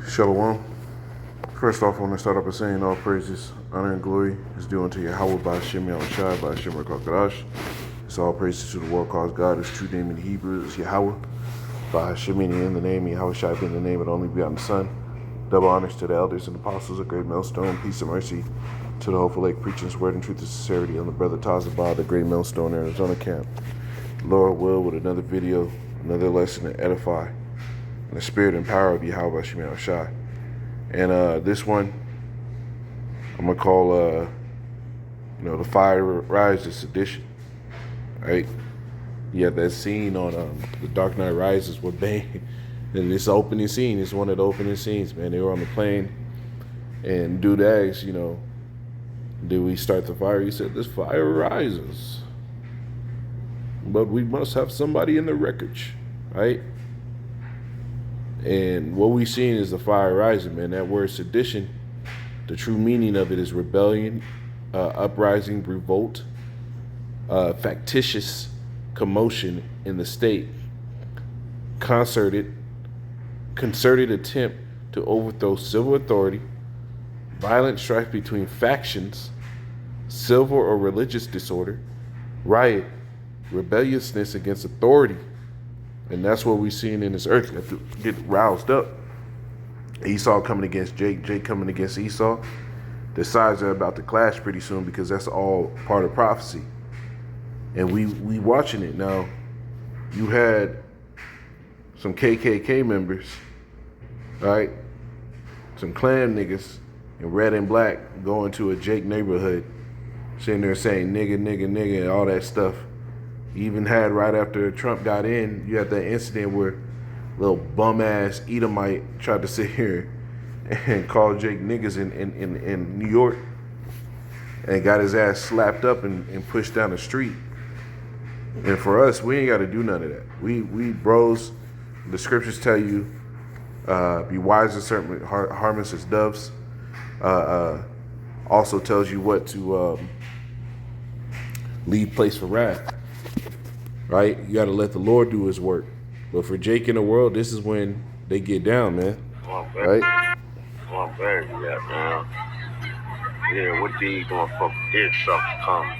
Shalom. First off, I want to start off by saying all praises, honor, and glory is due unto Yahweh by Hashem Yahushai, by Hashem Rakakadash. It's all praises to the world cause God. His true name in Hebrew is Yahweh. By Hashem in the name, Yahushai being the name of the only begotten Son. Double honors to the elders and apostles of Great Millstone. Peace and mercy to the hopeful lake preaching his word and truth and sincerity on the brother Tazabah, the Great Millstone, Arizona camp. Lord will with another video, another lesson to edify in the spirit and power of Yahweh Hashem Yahushai. And this one, I'm going to call, the fire rises, Sedition, right? You have that scene on The Dark Knight Rises with Bane. And this opening scene is one of the opening scenes, man. They were on the plane, and dude asked, did we start the fire? He said, this fire rises, but we must have somebody in the wreckage, right? And what we seen is the fire rising, man. That word sedition, the true meaning of it is rebellion, uprising, revolt, factitious commotion in the state, concerted attempt to overthrow civil authority, violent strife between factions, civil or religious disorder, riot, rebelliousness against authority. And that's what we've seen in this earth. You have to get roused up. Esau coming against Jake, Jake coming against Esau. The sides are about to clash pretty soon because that's all part of prophecy. And we watching it now. You had some KKK members, right? Some Klan niggas in red and black going to a Jake neighborhood, sitting there saying nigga, nigga, nigga, and all that stuff. You even had right after Trump got in, you had that incident where little bum ass Edomite tried to sit here and call Jake niggas in New York and got his ass slapped up and pushed down the street. And for us, we ain't got to do none of that. We bros, the scriptures tell you, be wise as serpent, harmless as doves. Also tells you what to leave place for wrath. Right? You got to let the Lord do his work. But for Jake in the world, this is when they get down, man. Right? Well, I'm very glad, man. Yeah, what do you gonna fuck did something come?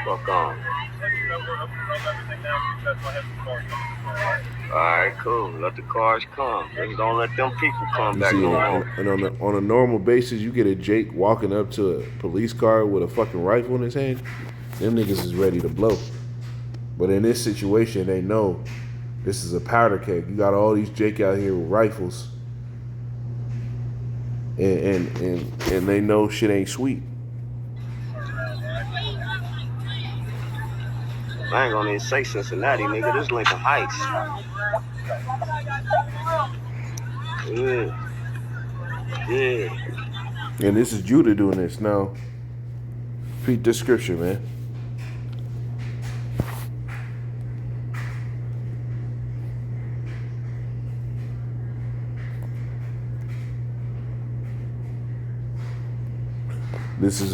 Fuck on. Alright, cool. Let the cars come. Just don't let them people come back no more. And on a normal basis, you get a Jake walking up to a police car with a fucking rifle in his hand, them niggas is ready to blow. But in this situation, they know this is a powder keg. You got all these Jake out here with rifles, and they know shit ain't sweet. I ain't gonna even say Cincinnati, nigga. This Lincoln Heights. Yeah. And this is Judah doing this now. Read the scripture, man. This is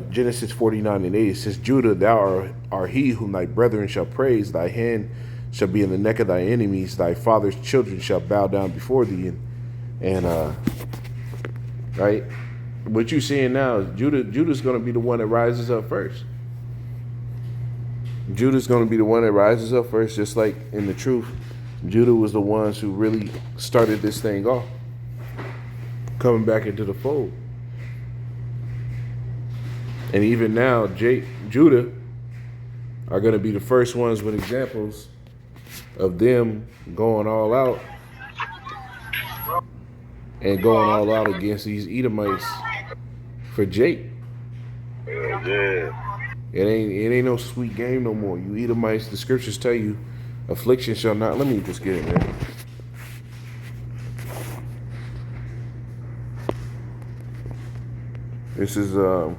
Genesis 49:8. It says, Judah, thou art he whom thy brethren shall praise. Thy hand shall be in the neck of thy enemies. Thy father's children shall bow down before thee. And right? What you seeing now is Judah's going to be the one that rises up first. Judah's going to be the one that rises up first, just like in the truth. Judah was the ones who really started this thing off, coming back into the fold. And even now, Judah are going to be the first ones with examples of them going all out and going all out against these Edomites for Jake. Yeah. It ain't no sweet game no more. You Edomites, the scriptures tell you, affliction shall not. Let me just get it, man. This is Nahum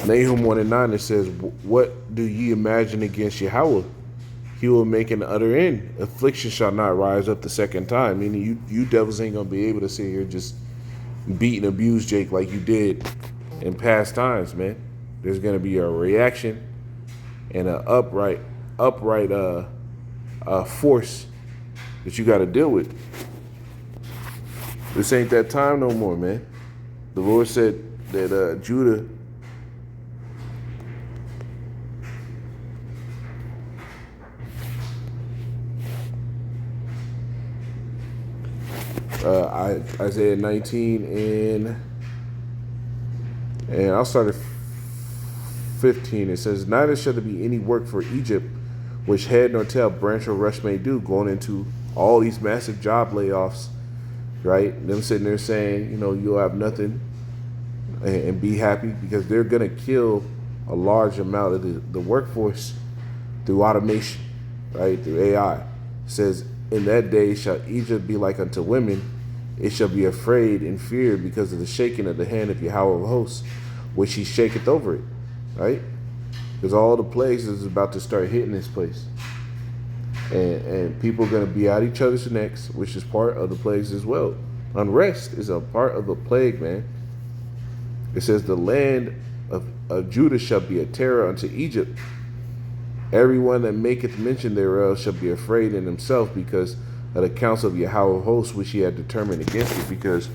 1:9. It says, what do ye imagine against Yahweh? He will make an utter end. Affliction shall not rise up the second time. Meaning you devils ain't gonna be able to sit here just beat and abuse Jake like you did in past times, man. There's going to be a reaction and an upright force that you got to deal with. This ain't that time no more, man. The Lord said that Judah Isaiah 19 and I'll start at 15. It says, neither shall there be any work for Egypt, which head nor tail, branch or rush may do, going into all these massive job layoffs, right? Them sitting there saying, you'll have nothing and be happy, because they're going to kill a large amount of the workforce through automation, right? Through AI. It says, in that day shall Egypt be like unto women. It shall be afraid and feared because of the shaking of the hand of Yahweh of hosts, which he shaketh over it, right? Because all the plagues is about to start hitting this place. And people are going to be at each other's necks, which is part of the plagues as well. Unrest is a part of the plague, man. It says, the land of Judah shall be a terror unto Egypt. Everyone that maketh mention thereof shall be afraid in himself because of the counsel of Yahweh of hosts, which he had determined against it. Because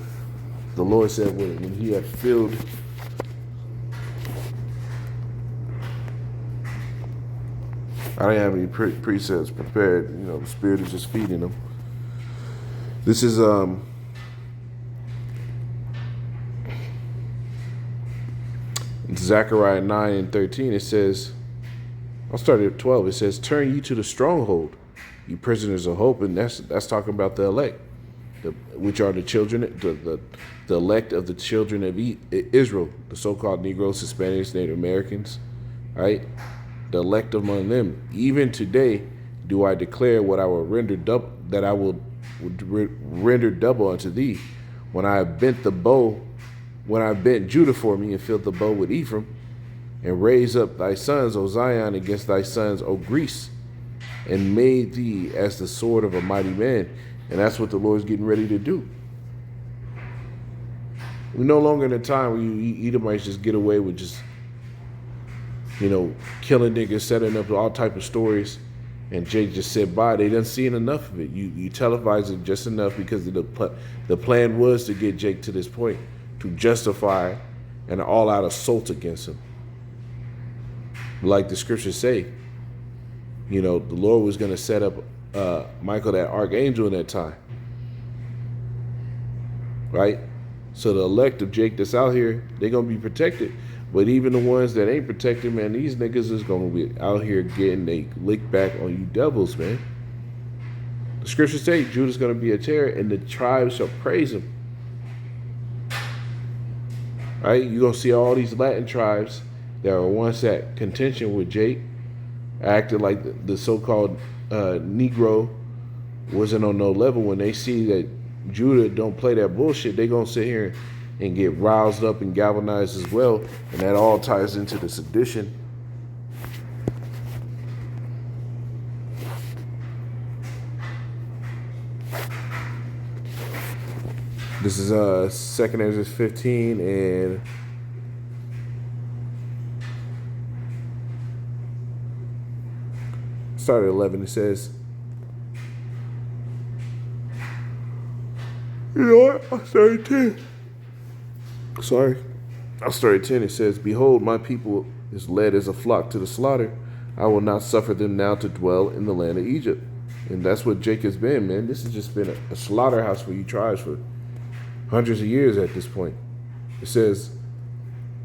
the Lord said when he had filled I didn't have any precepts prepared. The Spirit is just feeding them. This is Zechariah 9 and 13. It says, I'll start at 12. It says, turn ye to the stronghold, you prisoners of hope. And that's talking about the elect, which are the children, the elect of the children of Israel, the so-called Negroes, Hispanics, Native Americans, right? The elect among them. Even today do I declare what I will render double, that I will render double unto thee. When I have bent Judah for me and filled the bow with Ephraim, and raise up thy sons, O Zion, against thy sons, O Greece, and made thee as the sword of a mighty man. And that's what the Lord's getting ready to do. We're no longer in a time where you Edomites just get away with just, killing niggas, setting up all type of stories, and Jake just sit by. They done seen enough of it. You televise it just enough because the plan was to get Jake to this point, to justify an all-out assault against him. Like the scriptures say, the Lord was going to set up Michael, that archangel, in that time, right? So the elect of Jake that's out here, they're going to be protected. But even the ones that ain't protected, man, these niggas is going to be out here getting they lick back on you devils, man. The scriptures say Judah's going to be a terror, and the tribes shall praise him. Right? You're going to see all these Latin tribes that were once at contention with Jake, acting like the so-called Negro wasn't on no level. When they see that Judah don't play that bullshit, they going to sit here and get roused up and galvanized as well. And that all ties into the sedition. This is 2nd Ezra 15 and start at 11. It says, I'll start at 10. I'll start at 10. It says, behold, my people is led as a flock to the slaughter. I will not suffer them now to dwell in the land of Egypt. And that's what Jacob's been, man. This has just been a slaughterhouse for you tribes for hundreds of years at this point. It says,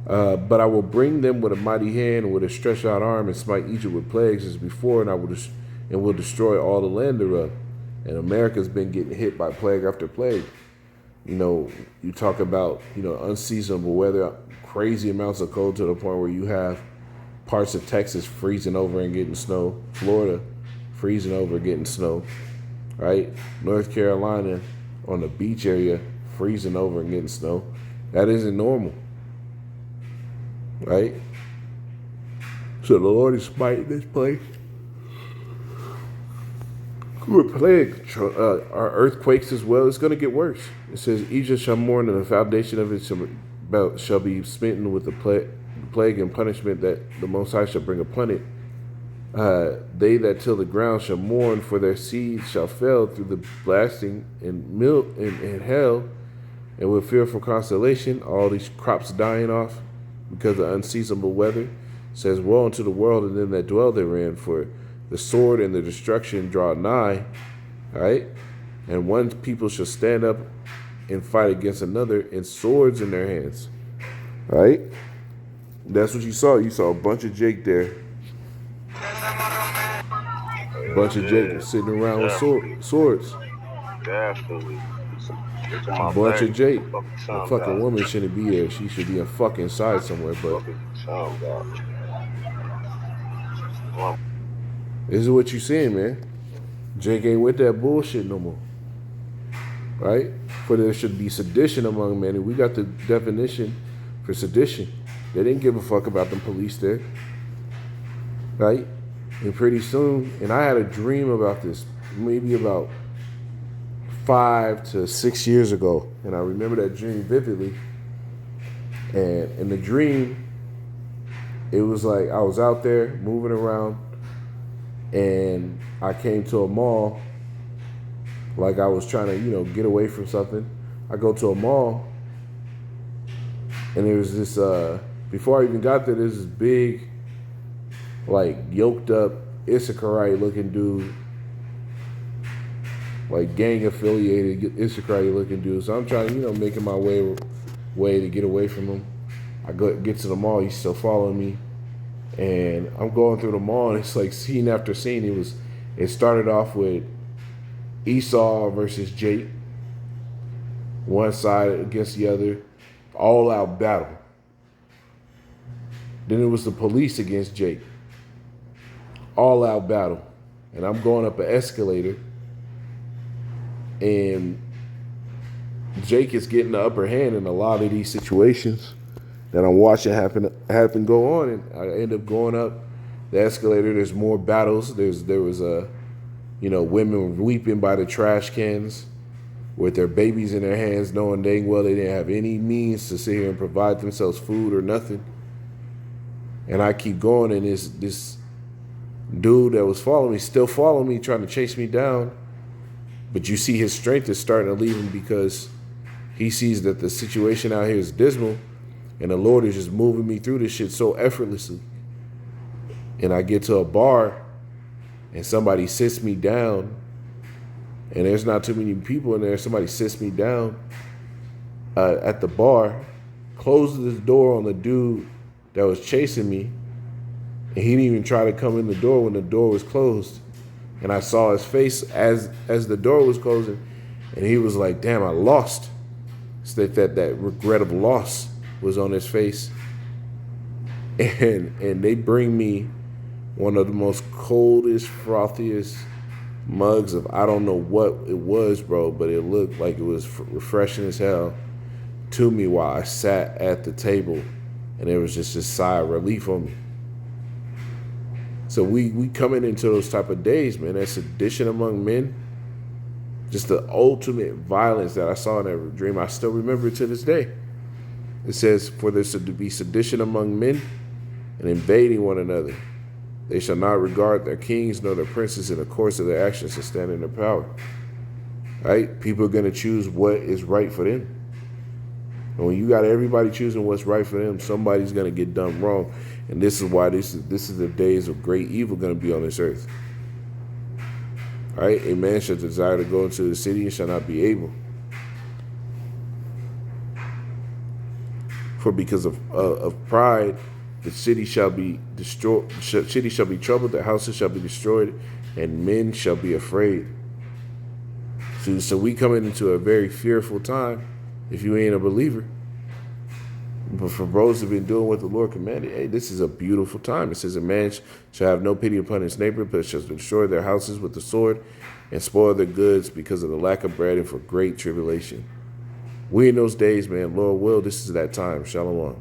but I will bring them with a mighty hand and with a stretched out arm and smite Egypt with plagues as before, and I will destroy all the land thereof. And America's been getting hit by plague after plague. You talk about, unseasonable weather, crazy amounts of cold to the point where you have parts of Texas freezing over and getting snow, Florida freezing over, getting snow, right? North Carolina on the beach area freezing over and getting snow. That isn't normal, right? So the Lord is smiting this place with plague, our earthquakes as well. It's going to get worse. It says, Egypt shall mourn, and the foundation of it shall be smitten with the plague and punishment that the Most High shall bring upon it. They that till the ground shall mourn, for their seed shall fail through the blasting in hell, and with fearful constellation, all these crops dying off because of unseasonable weather. Says, woe unto the world and them that dwell therein, for the sword and the destruction draw nigh. All right, and one people shall stand up and fight against another, and swords in their hands. All right, that's what you saw. You saw a bunch of Jake there. A bunch of Jake sitting around with swords. Definitely. A bunch of Jake. A fucking woman shouldn't be there. She should be fucking inside somewhere. But this is what you seeing, man. Jake ain't with that bullshit no more. Right? For there should be sedition among men. And we got the definition for sedition. They didn't give a fuck about them police there. Right? And pretty soon, and I had a dream about this, maybe about 5 to 6 years ago. And I remember that dream vividly. And in the dream, it was like I was out there moving around, and I came to a mall, like I was trying to, get away from something. I go to a mall, and there was this, before I even got there, there's this big, like, yoked up Issacharite looking dude, like gang affiliated Issacharite looking dude. So I'm trying to, making my way to get away from him. I get to the mall, he's still following me, and I'm going through the mall, and it's like scene after scene. It started off with Esau versus Jake, one side against the other, all out battle. Then it was the police against Jake, all out battle. And I'm going up an escalator, and Jake is getting the upper hand in a lot of these situations that I'm watching happen go on. And I end up going up the escalator. There's more battles. There was women weeping by the trash cans with their babies in their hands, knowing dang well they didn't have any means to sit here and provide themselves food or nothing. And I keep going, and this dude that was following me, still following me, trying to chase me down. But you see his strength is starting to leave him, because he sees that the situation out here is dismal, and the Lord is just moving me through this shit so effortlessly. And I get to a bar, and somebody sits me down, and there's not too many people in there. Somebody sits me down at the bar, closes the door on the dude that was chasing me, and he didn't even try to come in the door when the door was closed. And I saw his face as the door was closing, and he was like, damn, I lost. So that regret of loss was on his face. And they bring me one of the most coldest, frothiest mugs of, I don't know what it was, bro, but it looked like it was refreshing as hell to me while I sat at the table, and there was just a sigh of relief on me. So we coming into those type of days, man. That sedition among men, just the ultimate violence that I saw in that dream. I still remember it to this day. It says, for there to be sedition among men and invading one another. They shall not regard their kings nor their princes in the course of their actions to stand in their power. Right? People are going to choose what is right for them. And when you got everybody choosing what's right for them, somebody's going to get done wrong. And this is why this is the days of great evil going to be on this earth. All right? A man shall desire to go into the city and shall not be able. For because of pride, the city shall be destroyed. City shall be troubled. The houses shall be destroyed, and men shall be afraid. So we coming into a very fearful time if you ain't a believer. But for those who've been doing what the Lord commanded, hey, this is a beautiful time. It says, a man shall have no pity upon his neighbor, but shall destroy their houses with the sword and spoil their goods because of the lack of bread and for great tribulation. We in those days, man, Lord will, this is that time. Shalom.